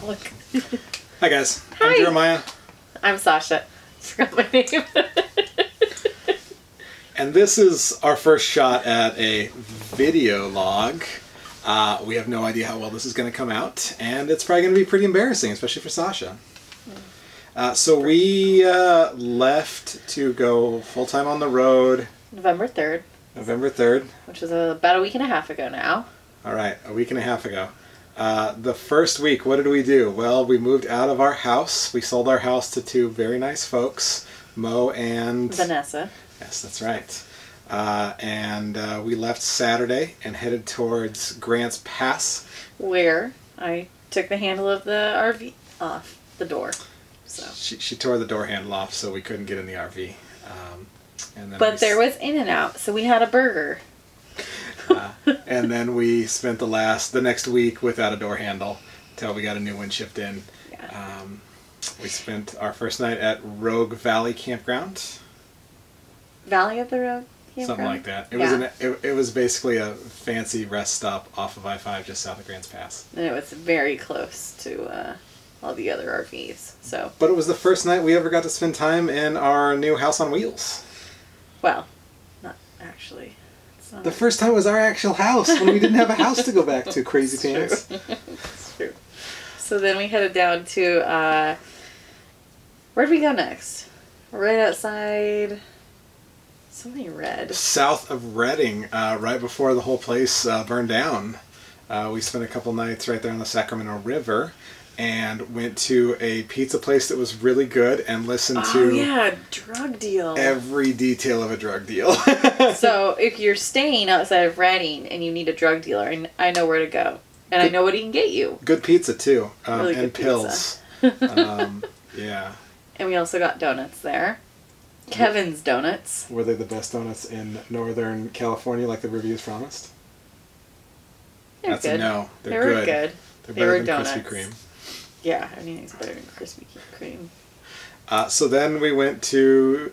Look. Hi guys. Hi. I'm Jeremiah. I'm Sasha. Forgot my name. And this is our first shot at a video log. We have no idea how well this is going to come out, and it's probably going to be pretty embarrassing, especially for Sasha. So we left to go full-time on the road. November 3rd. November 3rd. Which was about a week and a half ago now. All right, a week and a half ago. The first week, what did we do? Well, we moved out of our house. We sold our house to two very nice folks, Mo and... Vanessa. Yes, that's right. We left Saturday and headed towards Grants Pass. Where I took the handle of the RV off the door. So. She tore the door handle off, so we couldn't get in the RV. But there was In-N-Out, so we had a burger. And then we spent the next week without a door handle until we got a new one shipped in. Yeah. We spent our first night at Rogue Valley Campground. Valley of the Rogue Campground? Something like that. It was basically a fancy rest stop off of I-5 just south of Grants Pass. And it was very close to all the other RVs. So. But it was the first night we ever got to spend time in our new house on wheels. Well, not actually. The first time was our actual house when we didn't have a house to go back to, crazy pants. That's true. So then we headed down to, where'd we go next? Right outside, something red. South of Redding, right before the whole place burned down. We spent a couple nights right there on the Sacramento River and went to a pizza place that was really good and listened to drug deal. Every detail of a drug deal. So if you're staying outside of Redding and you need a drug dealer, I know where to go. And I know what he can get you. Good pizza too. Really and good pills. Yeah. And we also got donuts there. Kevin's Donuts. Were they the best donuts in Northern California like the reviews promised? That's good. A no. They're good. They're better than Krispy Kreme. Yeah, anything's better than Krispy Kreme. So then we went to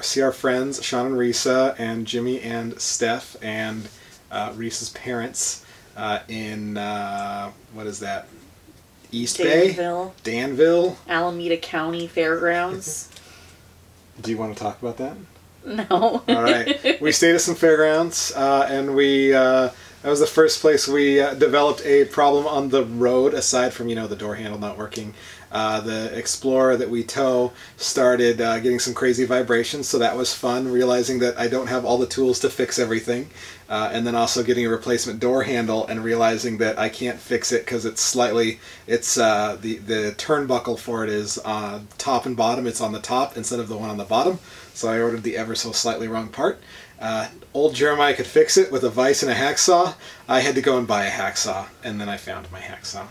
see our friends Sean and Risa and Jimmy and Steph and Risa's parents in what is that? East Danville. Bay? Danville. Alameda County Fairgrounds. Do you want to talk about that? No. All right. We stayed at some fairgrounds and we... that was the first place we developed a problem on the road, aside from, the door handle not working. The Explorer that we tow started getting some crazy vibrations, so that was fun, realizing that I don't have all the tools to fix everything. And then also getting a replacement door handle and realizing that I can't fix it because it's the turnbuckle for it is top and bottom. It's on the top instead of the one on the bottom. So I ordered the ever so slightly wrong part. Old Jeremiah could fix it with a vise and a hacksaw. I had to go and buy a hacksaw, and then I found my hacksaw.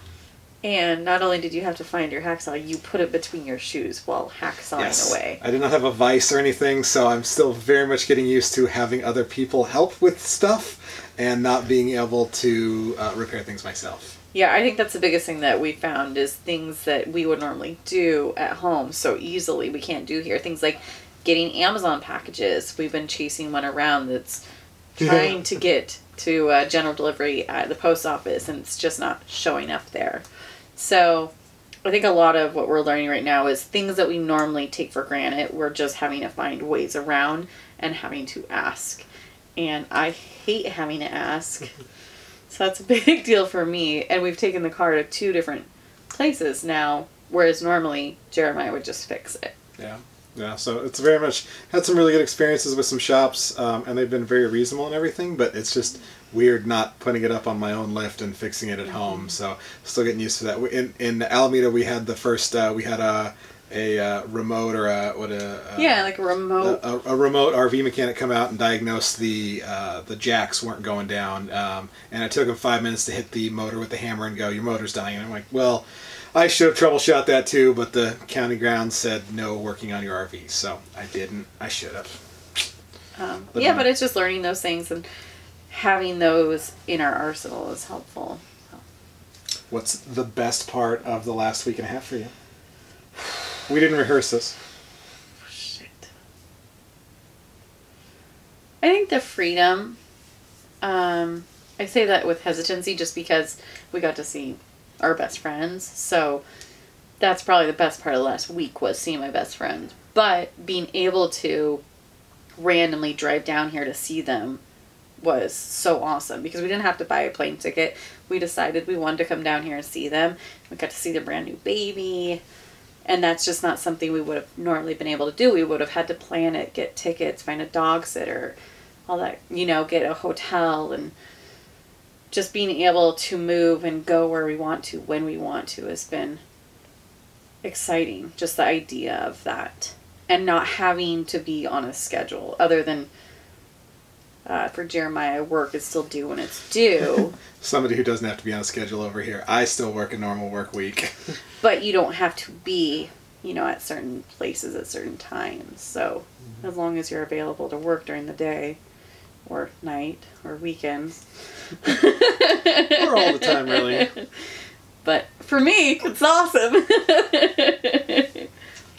And not only did you have to find your hacksaw, you put it between your shoes while hacksawing away. I did not have a vise or anything, so I'm still very much getting used to having other people help with stuff and not being able to repair things myself. Yeah, I think that's the biggest thing that we found is things that we would normally do at home so easily we can't do here. Things like getting Amazon packages. We've been chasing one around that's trying to get to general delivery at the post office, and it's just not showing up there. So I think a lot of what we're learning right now is things that we normally take for granted, we're just having to find ways around and having to ask. And I hate having to ask. So that's a big deal for me. And we've taken the car to 2 different places now, whereas normally Jeremiah would just fix it. Yeah. Yeah, so it's very much had some really good experiences with some shops, and they've been very reasonable and everything, but it's just weird not putting it up on my own lift and fixing it at home. So still getting used to that. In Alameda, we had the first we had a remote or a remote a remote RV mechanic come out and diagnose the jacks weren't going down, and it took him 5 minutes to hit the motor with the hammer and go, "Your motor's dying." And I'm like, well. I should have troubleshot that too, but the county grounds said no working on your RV, so I didn't. I should have. But it's just learning those things and having those in our arsenal is helpful. What's the best part of the last week and a half for you? We didn't rehearse this. Shit. I think the freedom. I say that with hesitancy just because we got to see our best friends. So that's probably the best part of the last week, was seeing my best friends. But being able to randomly drive down here to see them was so awesome, because we didn't have to buy a plane ticket. We decided we wanted to come down here and see them. We got to see the brand new baby. And that's just not something we would have normally been able to do. We would have had to plan it, get tickets, find a dog sitter, all that, you know, get a hotel, and just being able to move and go where we want to, when we want to, has been exciting. Just the idea of that, and not having to be on a schedule, other than for Jeremiah, work is still due when it's due. Somebody who doesn't have to be on a schedule over here. I still work a normal work week. But you don't have to be, you know, at certain places at certain times. So as long as you're available to work during the day or night or weekends. Or all the time, really. But for me, it's awesome.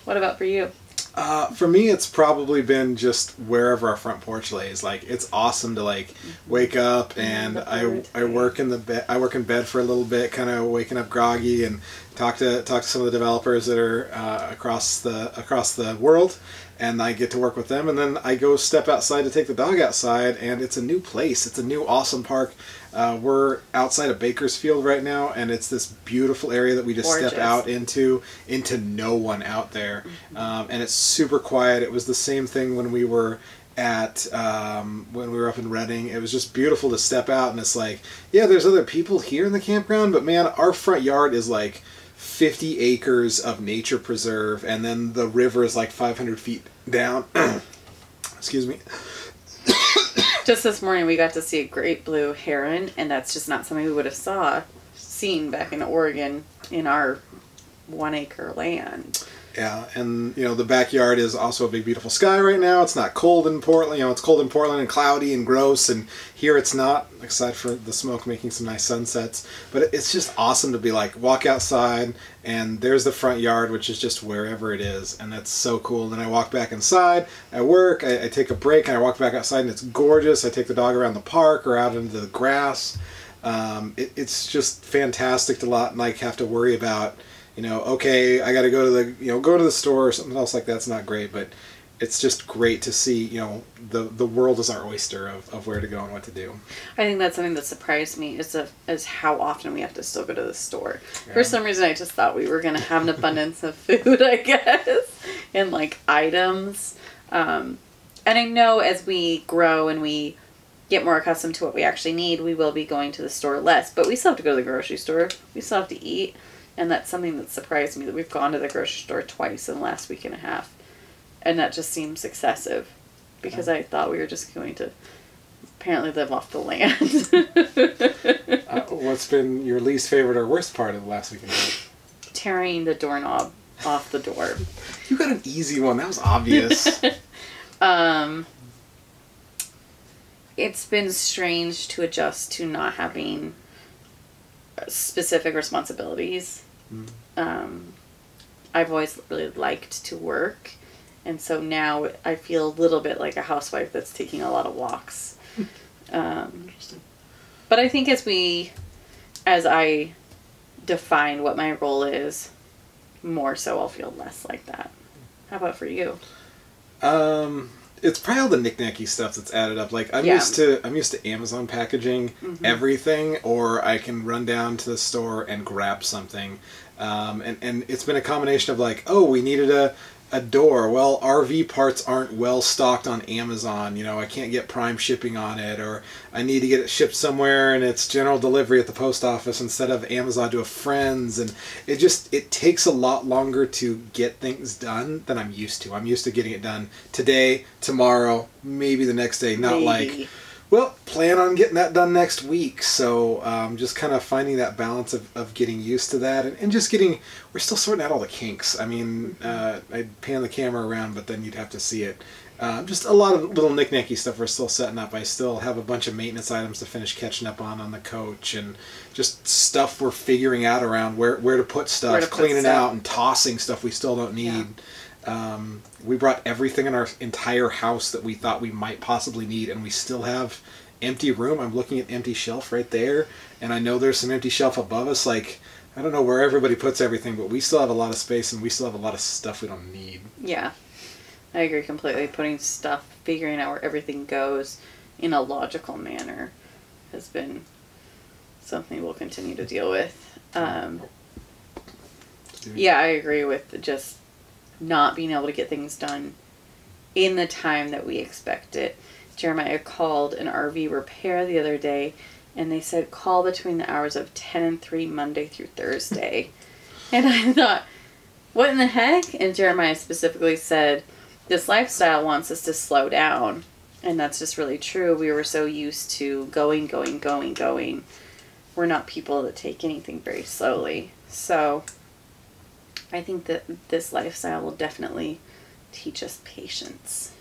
What about for you? For me, it's probably been just wherever our front porch lays. Like, it's awesome to like wake up, and I work in the bed. I work in bed for a little bit, kind of waking up groggy, and talk to some of the developers that are across the world, and I get to work with them, and then I go step outside to take the dog outside, and it's a new place. It's a new awesome park. We're outside of Bakersfield right now, and it's this beautiful area that we just step out into no one out there. And it's super quiet. It was the same thing when we were at when we were up in Reading. It was just beautiful to step out, and it's like, yeah, there's other people here in the campground, but man, our front yard is like 50 acres of nature preserve, and then the river is like 500 feet down. Excuse me. Just this morning, we got to see a great blue heron, and that's just not something we would have seen back in Oregon in our 1 acre land. Yeah, and, you know, the backyard is also a big, beautiful sky right now. It's not cold in Portland. You know, it's cold in Portland and cloudy and gross, and here it's not, aside for the smoke making some nice sunsets. But it's just awesome to be like, walk outside, and there's the front yard, which is just wherever it is, and that's so cool. Then I walk back inside, I work, I take a break, and I walk back outside, and it's gorgeous. I take the dog around the park or out into the grass. It's just fantastic to not like have to worry about, you know, okay, I got to go to the store or something else like that's not great, but it's just great to see, you know, the world is our oyster of where to go and what to do. I think that's something that surprised me is how often we have to still go to the store. Yeah. For some reason, I just thought we were going to have an abundance of food, I guess, and like items. And I know as we grow and we get more accustomed to what we actually need, we will be going to the store less, but we still have to go to the grocery store. We still have to eat. And that's something that surprised me, that we've gone to the grocery store twice in the last week and a half. And that just seems excessive, because I thought we were just going to apparently live off the land. What's been your least favorite or worst part of the last week and a half? Tearing the doorknob off the door. You got an easy one. That was obvious. It's been strange to adjust to not having specific responsibilities. I've always really liked to work, and so now I feel a little bit like a housewife that's taking a lot of walks. Interesting. But I think as I define what my role is, more so I'll feel less like that. How about for you? It's probably all the knick-knacky stuff that's added up. Like, I'm used to Amazon packaging everything, or I can run down to the store and grab something. And it's been a combination of like, oh, we needed a door. Well, RV parts aren't well stocked on Amazon. You know, I can't get Prime shipping on it, or I need to get it shipped somewhere and it's general delivery at the post office instead of Amazon to a friend's. And it takes a lot longer to get things done than I'm used to. I'm used to getting it done today, tomorrow, maybe the next day. Not like, well, plan on getting that done next week. So just kind of finding that balance of getting used to that, and just we're still sorting out all the kinks. I mean, I'd pan the camera around, but then you'd have to see it. Just a lot of little knick-knacky stuff we're still setting up. I still have a bunch of maintenance items to finish catching up on the coach, and just stuff we're figuring out around where to put stuff, cleaning out and tossing stuff we still don't need. Yeah. We brought everything in our entire house that we thought we might possibly need, and we still have empty room. I'm looking at empty shelf right there, and I know there's some empty shelf above us. Like, I don't know where everybody puts everything, but we still have a lot of space and we still have a lot of stuff we don't need. Yeah. I agree completely. Putting stuff, figuring out where everything goes in a logical manner has been something we'll continue to deal with. Yeah, I agree with just not being able to get things done in the time that we expect it. Jeremiah called an RV repair the other day, and they said call between the hours of 10 and 3 Monday through Thursday. And I thought, what in the heck? And Jeremiah specifically said, this lifestyle wants us to slow down. And that's just really true. We were so used to going. We're not people that take anything very slowly. So I think that this lifestyle will definitely teach us patience.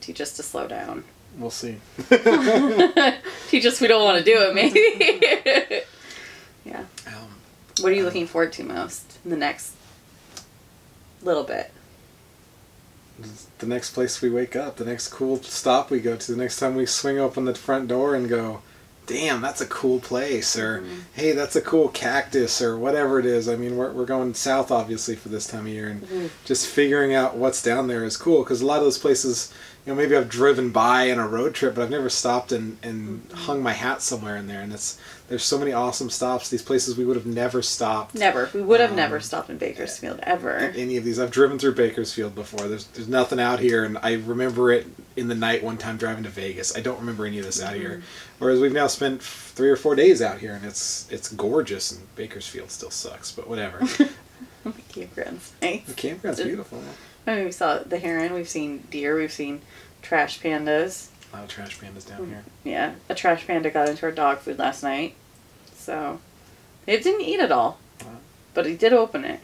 Teach us to slow down. We'll see. Teach us we don't want to do it, maybe. Yeah. What are you looking forward to most in the next little bit? The next place we wake up, the next cool stop we go to, the next time we swing open the front door and go, damn, that's a cool place, or hey, that's a cool cactus, or whatever it is. I mean, we're going south, obviously, for this time of year, and just figuring out what's down there is cool, because a lot of those places, you know, maybe I've driven by on a road trip, but I've never stopped and hung my hat somewhere in there, and there's so many awesome stops, these places we would have never stopped. Never. We would have never stopped in Bakersfield, ever. Any of these. I've driven through Bakersfield before. There's nothing out here, and I remember it in the night one time driving to Vegas. I don't remember any of this out here. Whereas we've now spent 3 or 4 days out here, and it's gorgeous, and Bakersfield still sucks, but whatever. The campground's nice. The campground's beautiful. I mean, we saw the heron, we've seen deer, we've seen trash pandas. A lot of trash pandas down here. Yeah, a trash panda got into our dog food last night, so it didn't eat it all, but he did open it.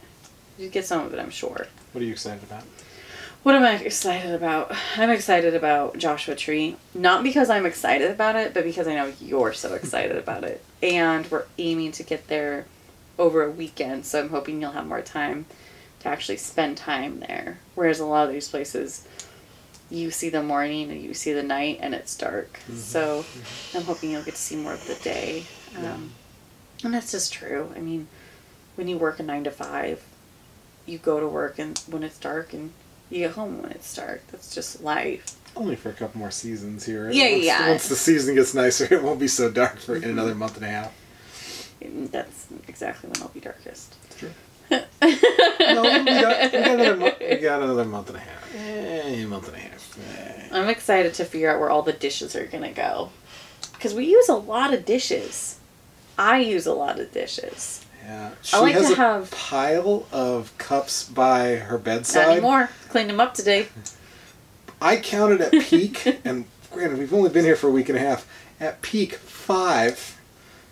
You get some of it, I'm sure. What are you excited about? What am I excited about? I'm excited about Joshua Tree. Not because I'm excited about it, but because I know you're so excited about it. And we're aiming to get there over a weekend, so I'm hoping you'll have more time to actually spend time there. Whereas a lot of these places, you see the morning and you see the night and it's dark. So I'm hoping you'll get to see more of the day. And that's just true. I mean, when you work a 9 to 5, you go to work and when it's dark and you get home when it's dark. That's just life. Only for a couple more seasons here. Yeah, Once the season gets nicer, it won't be so dark for in another month and a half. That's exactly when I'll be darkest. True. No, we got another month and a half. A month and a half. I'm excited to figure out where all the dishes are going to go. Because we use a lot of dishes. I use a lot of dishes. Yeah. I like has to a have pile of cups by her bedside. Not anymore. Cleaned them up today. I counted at peak, and granted, we've only been here for a week and a half. At peak, 5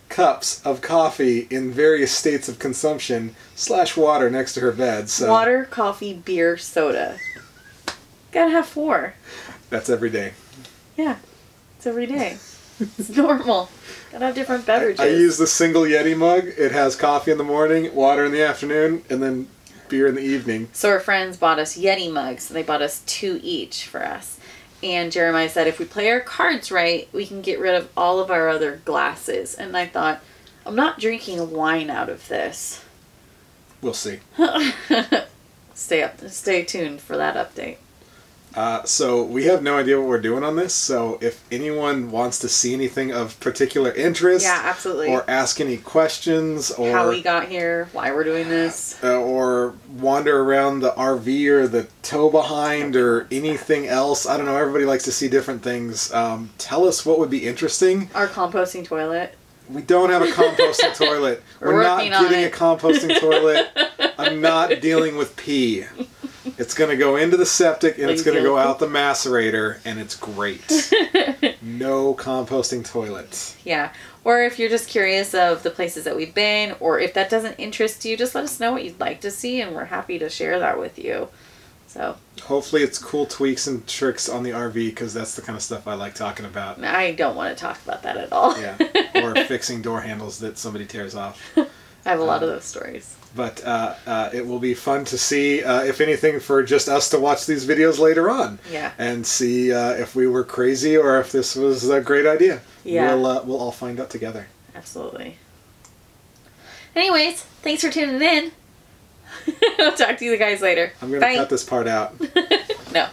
cups of coffee in various states of consumption / water next to her bed. So water, coffee, beer, soda. Gotta have 4. That's every day. Yeah, it's every day. It's normal. Gotta have different beverages. I use the single Yeti mug. It has coffee in the morning, water in the afternoon, and then beer in the evening. So our friends bought us Yeti mugs. So they bought us 2 each for us. And Jeremiah said, if we play our cards right, we can get rid of all of our other glasses. And I thought, I'm not drinking wine out of this. We'll see. Stay tuned for that update. So we have no idea what we're doing on this. So if anyone wants to see anything of particular interest, yeah, absolutely, or ask any questions, or how we got here, why we're doing this, or wander around the RV or the tow behind, or anything else. I don't know. Everybody likes to see different things. Tell us what would be interesting. Our composting toilet. We don't have a composting toilet. We're not getting a composting toilet. I'm not dealing with pee. It's going to go into the septic, and it's going to go out the macerator, and it's great. No composting toilets. Yeah. Or if you're just curious of the places that we've been, or if that doesn't interest you, just let us know what you'd like to see, and we're happy to share that with you. So hopefully it's cool tweaks and tricks on the RV, because that's the kind of stuff I like talking about. I don't want to talk about that at all. Yeah. Or fixing door handles that somebody tears off. I have a lot of those stories. But it will be fun to see, if anything, for just us to watch these videos later on. Yeah. And see if we were crazy or if this was a great idea. Yeah. We'll all find out together. Absolutely. Anyways, thanks for tuning in. I'll talk to you guys later. I'm going to cut this part out. No.